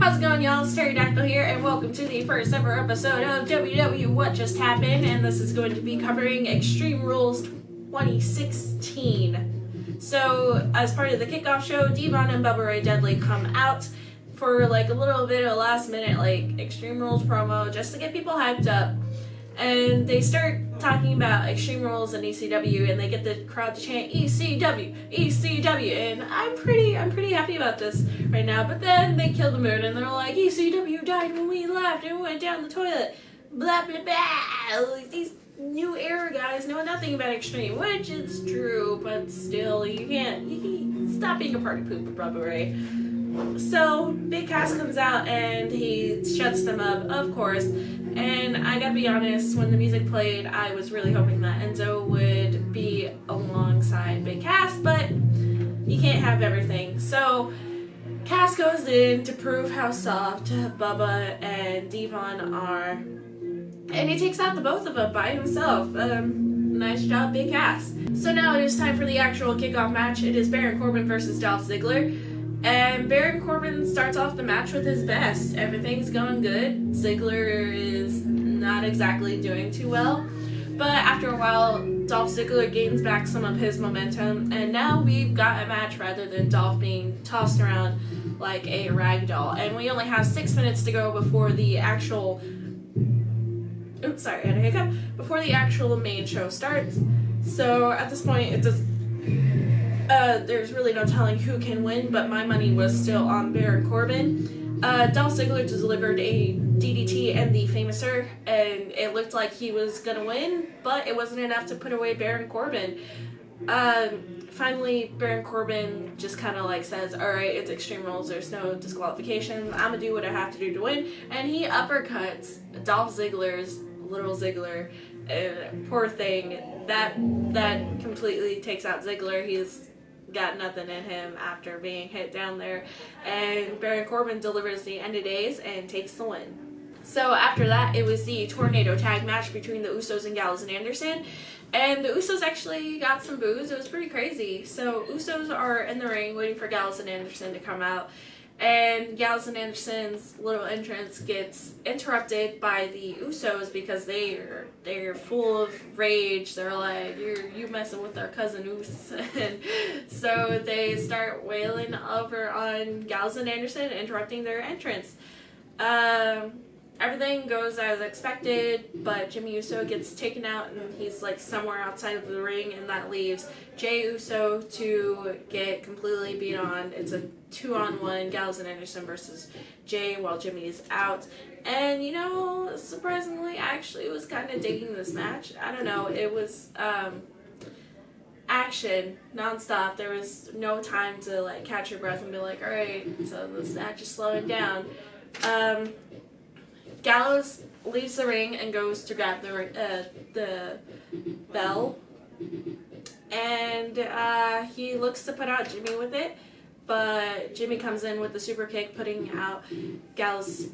How's it going, y'all? It's Pterodactyl here, and welcome to the first ever episode of WW What Just Happened, and this is going to be covering Extreme Rules 2016. So, as part of the kickoff show, Devon and Bubba Ray Dudley come out for like a little bit of last minute like Extreme Rules promo just to get people hyped up. And they start talking about Extreme Rules and ECW, and they get the crowd to chant ECW, ECW, and I'm pretty happy about this right now. But then they kill the mood, and they're like, ECW died when we left and went down the toilet, blah blah blah. Like, these new era guys know nothing about Extreme, which is true, but still, you can't stop being a party pooper, Bubba Ray. So Big Cass comes out and he shuts them up, of course. And I gotta be honest, when the music played, I was really hoping that Enzo would be alongside Big Cass, but you can't have everything. So Cass goes in to prove how soft Bubba and Devon are, and he takes out the both of them by himself. Nice job, Big Cass. So now it is time for the actual kickoff match. It is Baron Corbin versus Dolph Ziggler. And Baron Corbin starts off the match with his best. Everything's going good. Ziggler is not exactly doing too well. But after a while, Dolph Ziggler gains back some of his momentum. And now we've got a match rather than Dolph being tossed around like a rag doll. And we only have 6 minutes to go before the actual... Oops, sorry, I had a hiccup. Before the actual main show starts. So at this point, it does... there's really no telling who can win, but my money was still on Baron Corbin. Dolph Ziggler delivered a DDT and the Famouser, and it looked like he was gonna win, but it wasn't enough to put away Baron Corbin. Finally, Baron Corbin just kind of like says, alright, it's Extreme Rules, there's no disqualification, I'm gonna do what I have to do to win, and he uppercuts Dolph Ziggler's little Ziggler. Poor thing, that completely takes out Ziggler. He's got nothing in him after being hit down there, and Baron Corbin delivers the end of days and takes the win. So after that, it was the Tornado Tag match between the Usos and Gallows and Anderson, and the Usos actually got some boos. It was pretty crazy. So Usos are in the ring waiting for Gallows and Anderson to come out, and Gallows and Anderson's little entrance gets interrupted by the Usos because they're full of rage. They're like, you messing with our cousin Us. And so they start wailing over on Gallows and Anderson, interrupting their entrance. Everything goes as expected, but Jimmy Uso gets taken out and he's like somewhere outside of the ring, and that leaves Jey Uso to get completely beat on. It's a 2-on-1, Gallows and Anderson versus Jey while Jimmy is out. And you know, surprisingly, I actually was kind of digging this match. I don't know, it was action non-stop. There was no time to like catch your breath and be like, alright, so this match is slowing down. Gallows leaves the ring and goes to grab the bell, and he looks to put out Jimmy with it, but Jimmy comes in with the super kick, putting out Gallows,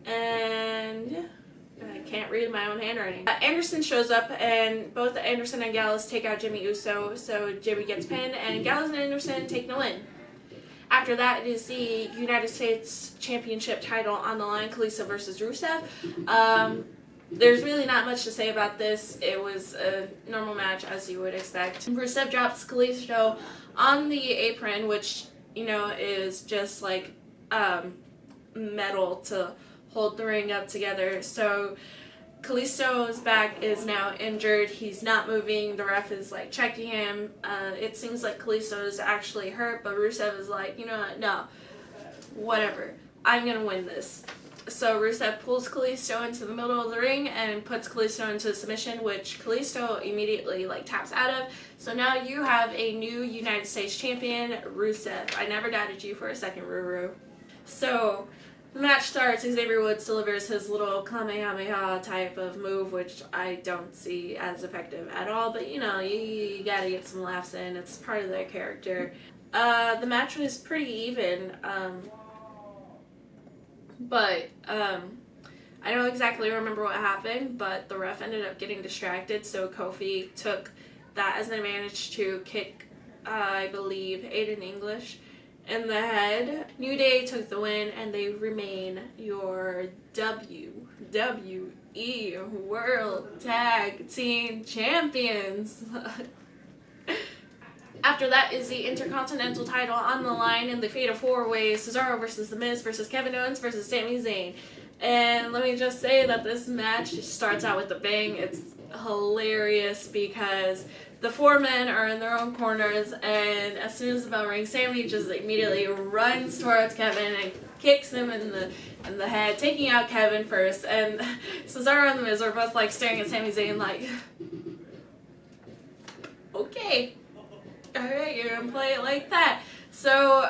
and I can't read my own handwriting. Anderson shows up, and both Anderson and Gallows take out Jimmy Uso, so Jimmy gets pinned, and Gallows and Anderson take the win. After that, it is the United States Championship title on the line, KALISTO versus RUSEV. There's really not much to say about this. It was a normal match, as you would expect. RUSEV drops KALISTO on the apron, which, you know, is just like metal to hold the ring up together. So KALISTO's back is now injured. He's not moving. The ref is like checking him. It seems like KALISTO is actually hurt, but Rusev is like, you know what, no, whatever, I'm gonna win this. So Rusev pulls KALISTO into the middle of the ring and puts KALISTO into submission, which KALISTO immediately like taps out of. So now you have a new United States champion, Rusev. I never doubted you for a second, Ruru. So the match starts. Xavier Woods delivers his little Kamehameha type of move, which I don't see as effective at all, but you know, you gotta get some laughs in. It's part of their character. The match was pretty even, but I don't exactly remember what happened, but the ref ended up getting distracted, so Kofi took that as an advantage to kick, I believe, Aiden English in the head. New Day took the win, and they remain your WWE World Tag Team Champions. After that is the Intercontinental title on the line in the Fatal 4-Way. Cesaro versus The Miz versus Kevin Owens versus Sami Zayn. And let me just say that this match starts out with a bang. It's hilarious because the 4 men are in their own corners, and as soon as the bell rings, Sami just immediately runs towards Kevin and kicks him in the head, taking out Kevin first. And Cesaro and The Miz are both like staring at Sami Zayn like, okay, alright, you're gonna play it like that. So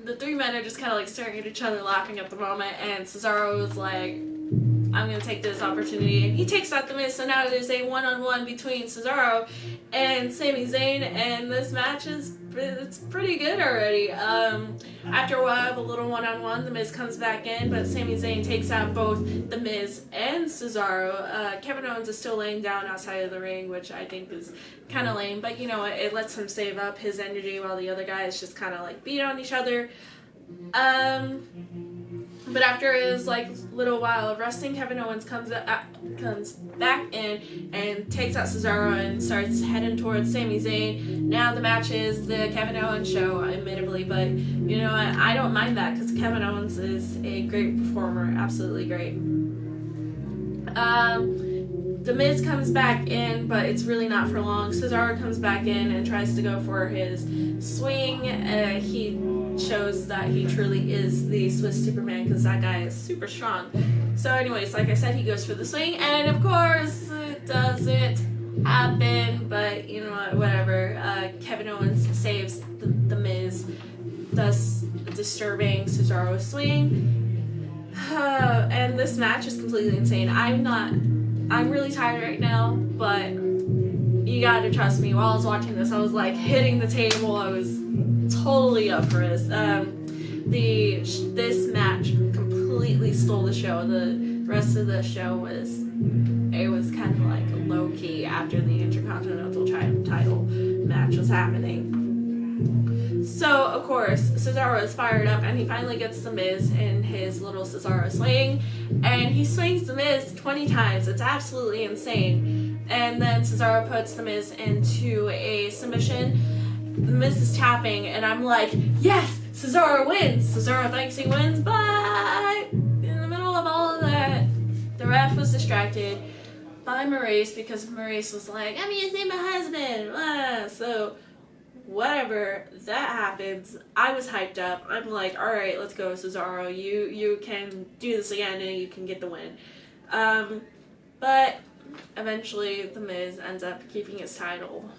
the 3 men are just kind of like staring at each other, laughing at the moment, and Cesaro is like, I'm going to take this opportunity. And he takes out The Miz, so now there's a one-on-one between Cesaro and Sami Zayn, and this match it's pretty good already. After a while of a little one-on-one, The Miz comes back in, but Sami Zayn takes out both The Miz and Cesaro. Kevin Owens is still laying down outside of the ring, which I think is kind of lame, but you know, it lets him save up his energy while the other guys just kind of like beat on each other. But after his like little while of resting, Kevin Owens comes back in and takes out Cesaro and starts heading towards Sami Zayn. Now the match is the Kevin Owens show, admittedly, but you know what? I don't mind that because Kevin Owens is a great performer, absolutely great. The Miz comes back in, but it's really not for long. Cesaro comes back in and tries to go for his swing. He shows that he truly is the Swiss Superman because that guy is super strong. So anyways, like I said, he goes for the swing, and of course it doesn't happen, but you know what, whatever. Kevin Owens saves the Miz, thus disturbing Cesaro's swing. And this match is completely insane. I'm really tired right now, but you gotta trust me. While I was watching this, I was like hitting the table. I was totally up for this. This match completely stole the show. The rest of the show was kind of like low key after the Intercontinental title match was happening. So of course Cesaro is fired up, and he finally gets The Miz in his little Cesaro swing, and he swings The Miz 20 times. It's absolutely insane. And then Cesaro puts The Miz into a submission. The Miz is tapping, and I'm like, yes, Cesaro wins. Cesaro thinks he wins, but in the middle of all of that, the ref was distracted by Maurice because Maurice was like, I'm gonna say my husband. So whatever, that happens. I was hyped up. I'm like, all right, let's go, Cesaro. You can do this again, and you can get the win. But eventually, The Miz ends up keeping his title.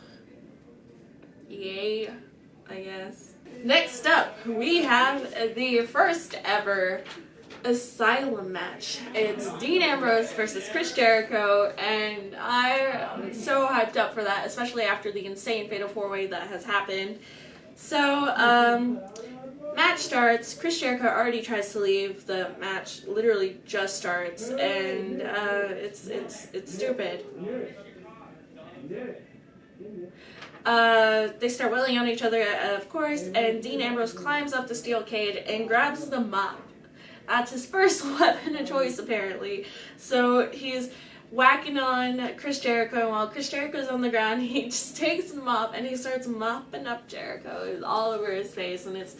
Yay, I guess. Next up, we have the first ever Asylum match. It's Dean Ambrose versus Chris Jericho, and I'm so hyped up for that, especially after the insane Fatal 4-Way that has happened. So, match starts. Chris Jericho already tries to leave. The match literally just starts, and it's stupid. They start wailing on each other, of course, and Dean Ambrose climbs up the steel cage and grabs the mop. That's his first weapon of choice, apparently. So he's whacking on Chris Jericho, and while Chris Jericho's on the ground, he just takes the mop and he starts mopping up Jericho all over his face, and it's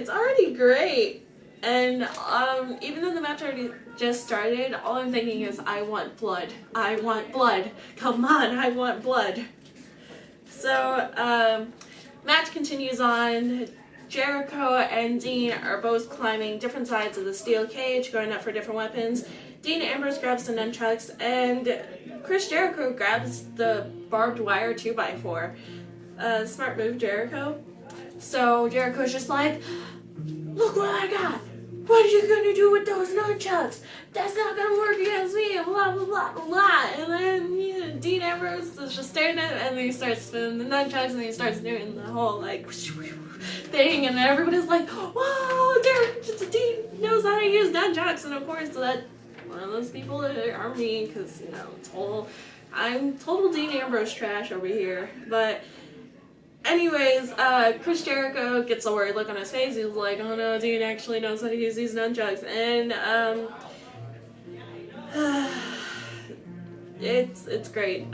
already great. And even though the match already just started, all I'm thinking is, I want blood. I want blood. Come on, I want blood. So, match continues on. Jericho and Dean are both climbing different sides of the steel cage, going up for different weapons. Dean Ambrose grabs the nunchucks, and Chris Jericho grabs the barbed wire 2x4. Smart move, Jericho. So Jericho's just like, look what I got! What are you gonna do with those nunchucks? That's not gonna work against me, blah blah blah blah blah. And then Dean Ambrose is just staring at him, and then he starts spinning the nunchucks, and he starts doing the whole like thing, and everybody's like, whoa, Dean knows how to use nunchucks. And of course that one of those people that are me, because you know, I'm total Dean Ambrose trash over here. But Anyways, Chris Jericho gets a worried look on his face. He's like, oh no, Dean actually knows how to use these nunchucks. And, it's great.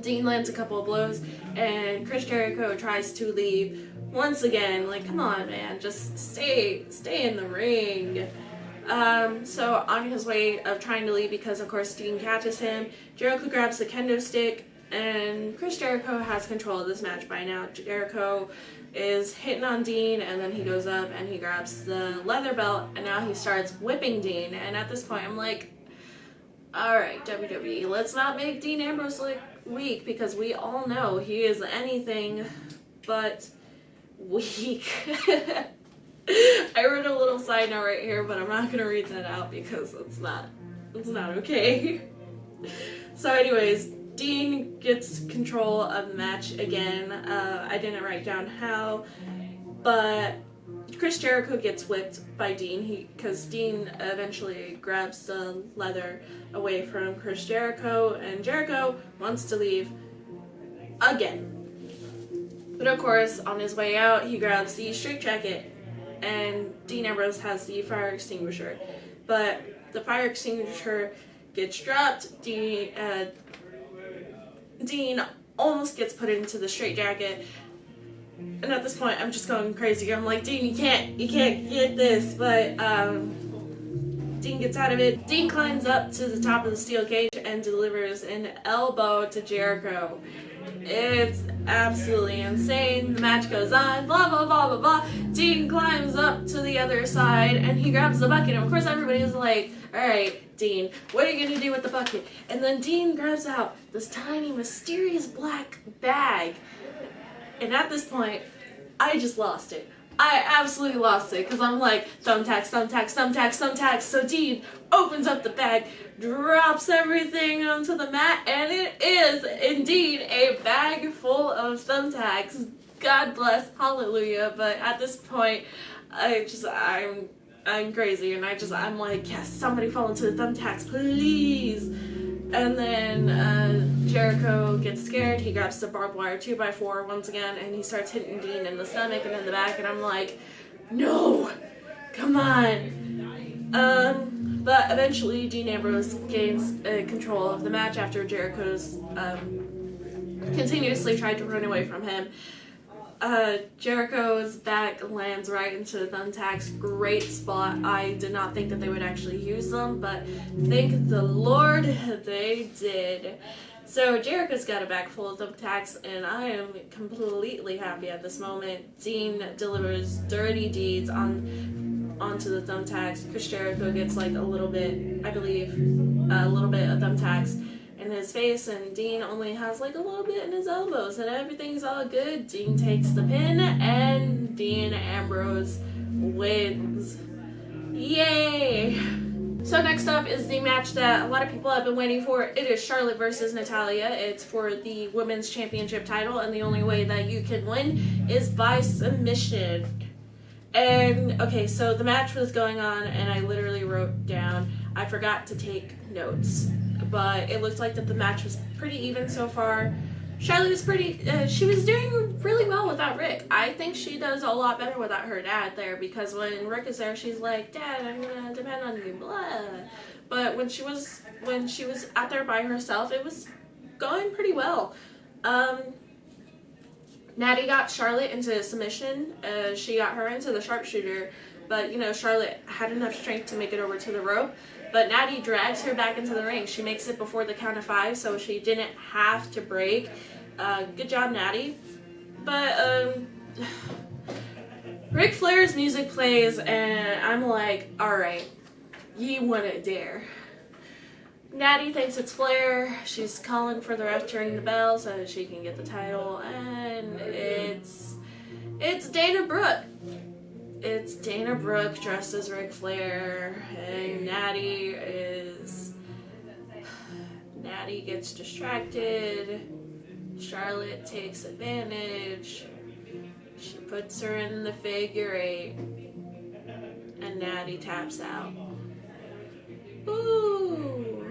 Dean lands a couple of blows, and Chris Jericho tries to leave once again. Like, come on, man, just stay in the ring. So on his way of trying to leave, because of course Dean catches him, Jericho grabs the kendo stick, and Chris Jericho has control of this match by now. Jericho is hitting on Dean, and then he goes up and he grabs the leather belt, and now he starts whipping Dean. And at this point, I'm like, alright, WWE, let's not make Dean Ambrose look weak, because we all know he is anything but weak. I wrote a little side note right here, but I'm not going to read that out because it's not okay. So anyways, Dean gets control of the match again. I didn't write down how, but Chris Jericho gets whipped by Dean because Dean eventually grabs the leather away from Chris Jericho, and Jericho wants to leave again. But of course, on his way out, he grabs the straitjacket, and Dean Ambrose has the fire extinguisher. But the fire extinguisher gets dropped. Dean almost gets put into the straitjacket. And at this point, I'm just going crazy. I'm like, Dean, you can't get this. But Dean gets out of it. Dean climbs up to the top of the steel cage and delivers an elbow to Jericho. It's absolutely insane. The match goes on, blah, blah, blah, blah, blah. Dean climbs up to the other side, and he grabs the bucket. And of course, everybody's like, all right, Dean, what are you going to do with the bucket? And then Dean grabs out this tiny, mysterious black bag. And at this point, I just lost it. I absolutely lost it, because I'm like, thumbtacks, thumbtacks, thumbtacks, thumbtacks. So Dean opens up the bag, drops everything onto the mat, and it is indeed a bag full of thumbtacks. God bless, hallelujah. But at this point, I'm crazy, and I'm like, yes, somebody fall into the thumbtacks, please. And then Jericho gets scared. He grabs the barbed wire 2x4 once again, and he starts hitting Dean in the stomach and in the back, and I'm like, no, come on. But eventually Dean Ambrose gains control of the match after Jericho's continuously tried to run away from him. Jericho's back lands right into the thumbtacks. Great spot. I did not think that they would actually use them, but thank the Lord they did. So Jericho's got a bag full of thumbtacks, and I am completely happy at this moment. Dean delivers dirty deeds onto the thumbtacks. Chris Jericho gets like a little bit, I believe, a little bit of thumbtacks in his face, and Dean only has like a little bit in his elbows, and everything's all good. Dean takes the pin, and Dean Ambrose wins. Yay! So next up is the match that a lot of people have been waiting for. It is Charlotte versus Natalya. It's for the women's championship title, and the only way that you can win is by submission. And okay, so the match was going on, and I literally wrote down, I forgot to take notes, but it looked like that the match was pretty even so far. Charlotte was she was doing really well without Rick. I think she does a lot better without her dad there, because when Rick is there, she's like, Dad, I'm gonna depend on you, blah. But when she was out there by herself, it was going pretty well. Natty got Charlotte into submission. She got her into the sharpshooter, but you know, Charlotte had enough strength to make it over to the rope. But Natty drags her back into the ring. She makes it before the count of 5, so she didn't have to break. Good job, Natty. But Ric Flair's music plays, and I'm like, alright, ye wouldn't dare. Natty thinks it's Flair. She's calling for the ref to ring the bell so that she can get the title, and it's Dana Brooke. It's Dana Brooke dressed as Ric Flair, and Natty gets distracted. Charlotte takes advantage. She puts her in the figure 8, and Natty taps out. Ooh.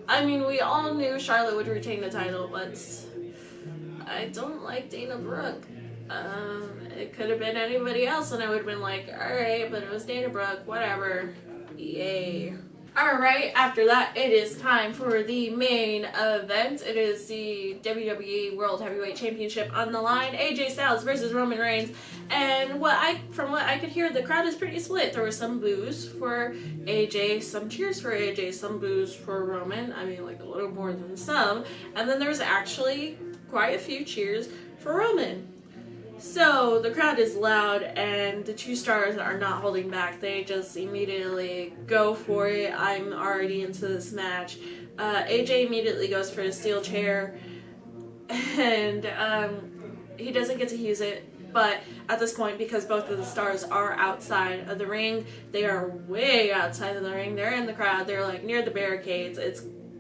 I mean, we all knew Charlotte would retain the title, but I don't like Dana Brooke. It could have been anybody else and I would have been like, alright, but it was Dana Brooke, whatever. Yay. Alright, after that, it is time for the main event. It is the WWE World Heavyweight Championship on the line. AJ Styles versus Roman Reigns. And from what I could hear, the crowd is pretty split. There were some boos for AJ, some cheers for AJ, some boos for Roman. I mean, like a little more than some. And then there's actually quite a few cheers for Roman. So the crowd is loud and the two stars are not holding back. They just immediately go for it. I'm already into this match. AJ immediately goes for a steel chair and he doesn't get to use it. But at this point, because both of the stars are outside of the ring, they are way outside of the ring. They're in the crowd. They're like near the barricades.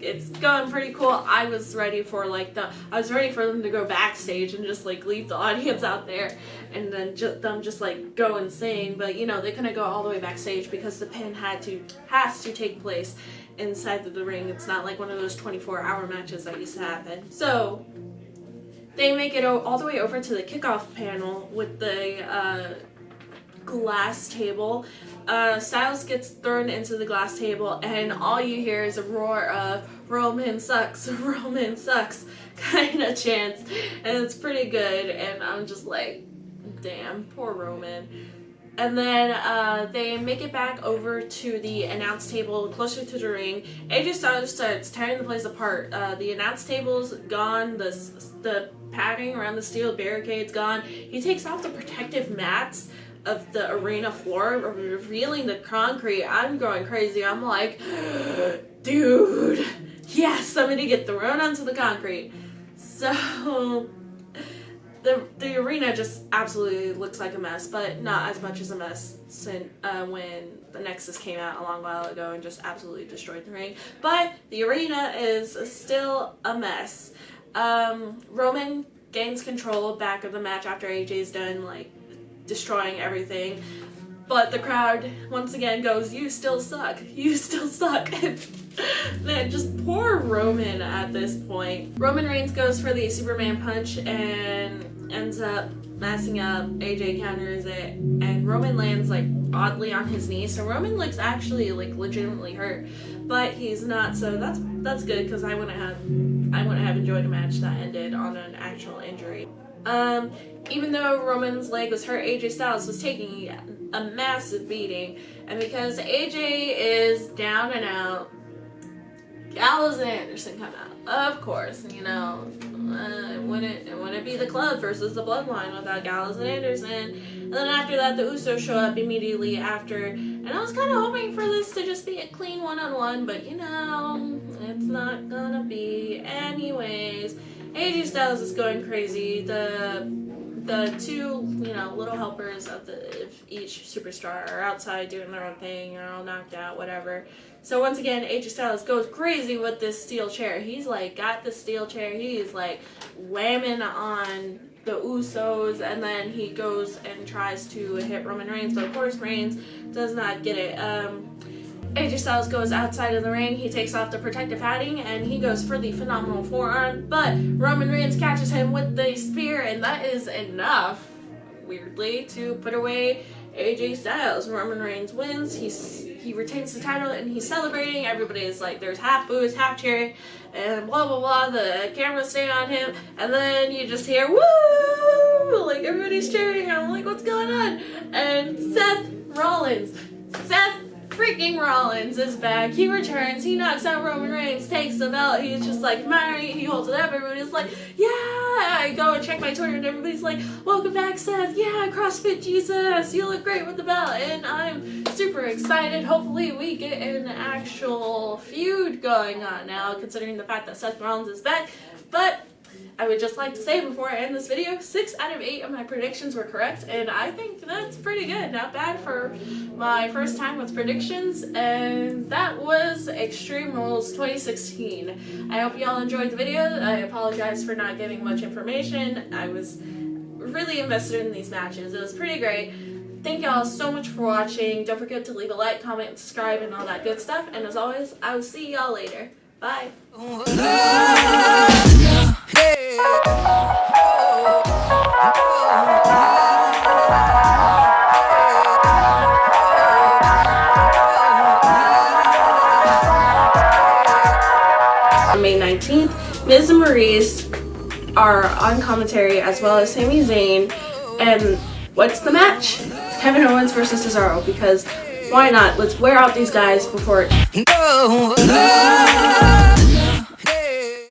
It's going pretty cool. I was ready for them to go backstage and just like leave the audience out there and then them just like go insane. But you know, they couldn't go all the way backstage because the pin has to take place inside of the ring. It's not like one of those 24-hour matches that used to happen. So they make it all the way over to the kickoff panel with the glass table. Styles gets thrown into the glass table and all you hear is a roar of Roman sucks kind of chants, and it's pretty good, and I'm just like, damn, poor Roman. And then they make it back over to the announce table closer to the ring. AJ Styles starts tearing the place apart. The announce table's gone, the padding around the steel barricade's gone. He takes off the protective mats of the arena floor, revealing the concrete. I'm going crazy. I'm like, dude, yes, somebody get thrown onto the concrete. So the arena just absolutely looks like a mess, but not as much as a mess since when the Nexus came out a long while ago and just absolutely destroyed the ring. But the arena is still a mess. Roman gains control back of the match after AJ's done like destroying everything, but the crowd once again goes, you still suck, you still suck. Man, just poor Roman at this point. Roman Reigns goes for the Superman punch and ends up messing up. AJ counters it and Roman lands like oddly on his knee, so Roman looks actually like legitimately hurt, but he's not, so that's good because I wouldn't have enjoyed a match that ended on an actual injury. Even though Roman's leg was hurt, AJ Styles was taking a massive beating, and because AJ is down and out, Gallows and Anderson come out. Of course, you know, it wouldn't be the club versus the Bloodline without Gallows and Anderson. And then after that, the USOS show up immediately after, and I was kind of hoping for this to just be a clean one-on-one, but you know, it's not gonna be. Anyways, AJ Styles is going crazy. The two, you know, little helpers of each superstar are outside doing their own thing, are all knocked out, whatever. So once again, AJ Styles goes crazy with this steel chair. He's like got the steel chair. He's like whamming on the USOS, and then he goes and tries to hit Roman Reigns, but of course Reigns does not get it. AJ Styles goes outside of the ring, he takes off the protective padding, and he goes for the phenomenal forearm, but Roman Reigns catches him with the spear, and that is enough, weirdly, to put away AJ Styles. Roman Reigns wins, he retains the title, and he's celebrating. Everybody is like, there's half boos, half cheering, and blah blah blah, the cameras stay on him, and then you just hear, woo! Like, everybody's cheering, I'm like, what's going on? And Seth freaking Rollins is back. He returns, he knocks out Roman Reigns, takes the belt, he's just like, Mary, he holds it up, everybody's like, yeah! I go and check my Twitter and everybody's like, welcome back, Seth, yeah, CrossFit Jesus, you look great with the belt, and I'm super excited. Hopefully we get an actual feud going on now, considering the fact that Seth Rollins is back. But I would just like to say before I end this video, 6 out of 8 of my predictions were correct, and I think that's pretty good. Not bad for my first time with predictions, and that was Extreme Rules 2016. I hope you all enjoyed the video. I apologize for not giving much information. I was really invested in these matches. It was pretty great. Thank y'all so much for watching. Don't forget to leave a like, comment, subscribe, and all that good stuff. And as always, I will see y'all later. Bye. Hey. 19th. Miz and Maurice are on commentary, as well as Sami Zayn. And what's the match? Kevin Owens versus Cesaro, because why not? Let's wear out these guys before